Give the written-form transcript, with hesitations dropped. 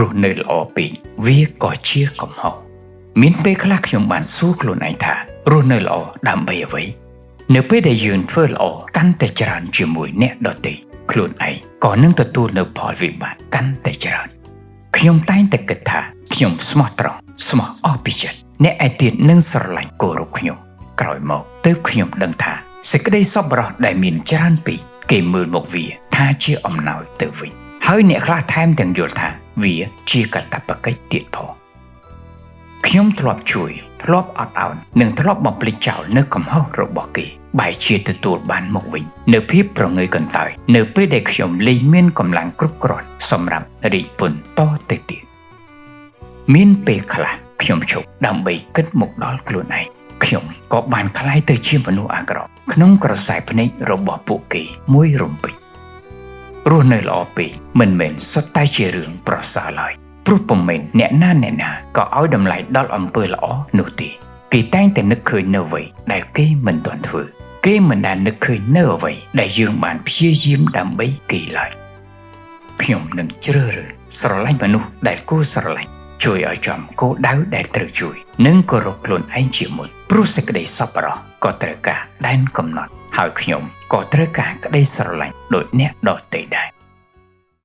រស់នៅល្អពេកវាក៏ជាកំហុសមានពេលខ្លះខ្ញុំបានសួរខ្លួនឯងថារស់នៅល្អដើម្បីអ្វីនៅពេលដែលយើងធ្វើល្អកាន់តែច្រើនជាមួយអ្នកដទៃខ្លួនឯងក៏នឹងទទួលនៅផលវិបាកកាន់តែច្រើនខ្ញុំតែងតែគិតថាខ្ញុំស្មោះត្រង់ស្មោះអស់ពីចិត្តអ្នកឯទៀតនឹងស្រឡាញ់គោរពខ្ញុំក្រោយមកទើបខ្ញុំដឹងថាសេចក្តីសប្បុរសដែលមានច្រើនពេកគេមើលមកវាថាជាអំណោយទៅវិញហើយអ្នកខ្លះថែមទាំងយល់ថាវាជាកាតព្វកិច្ចទៀតផងខ្ញុំធ្លាប់ជួយធ្លាប់អត់ឱននិងធ្លាប់បំភ្លេចចោលនៅកំហុសរបស់គេបែរជាទទួលបានមកវិញនៅភាពប្រងើយកន្តើយនៅពេលដែលខ្ញុំលែងមានកម្លាំងគ្រប់គ្រាន់សម្រាប់រីកពន្ធតទៅទៀតមានពេលខ្លះខ្ញុំឈប់ដើម្បីគិតមកដល់ខ្លួនឯងខ្ញុំក៏បានក្លាយទៅជាមនុស្សអាក្រក់ក្នុងក្រសែភ្នែករបស់ពួកគេមួយរំពេចរស់នៅល្អពេកមិនមែនសុទ្ធតែជារឿងប្រសើរឡើយព្រោះពុំមែនអ្នកណាក៏ឲ្យតម្លៃដល់អំពើល្អនោះទេគេតែងតែនឹកឃើញនៅអ្វីដែលគេមិនទាន់ធ្វើគេមិនដែលនឹកឃើញនៅអ្វីដែលយើងបានព្យាយាមដើម្បីគេឡើយខ្ញុំនឹងជ្រើសរើសស្រឡាញ់មនុស្សដែលគួរស្រឡាញ់ជួយឲ្យចំគោលដៅដែលត្រូវជួយនិងគោរពខ្លួនឯងជាមុនព្រោះសេចក្តីសប្បុរសក៏ត្រូវការដែនកំណត់ហើយខ្ញុំក៏ត្រូវការក្តីស្រឡាញ់ដូចអ្នកដទៃដែរ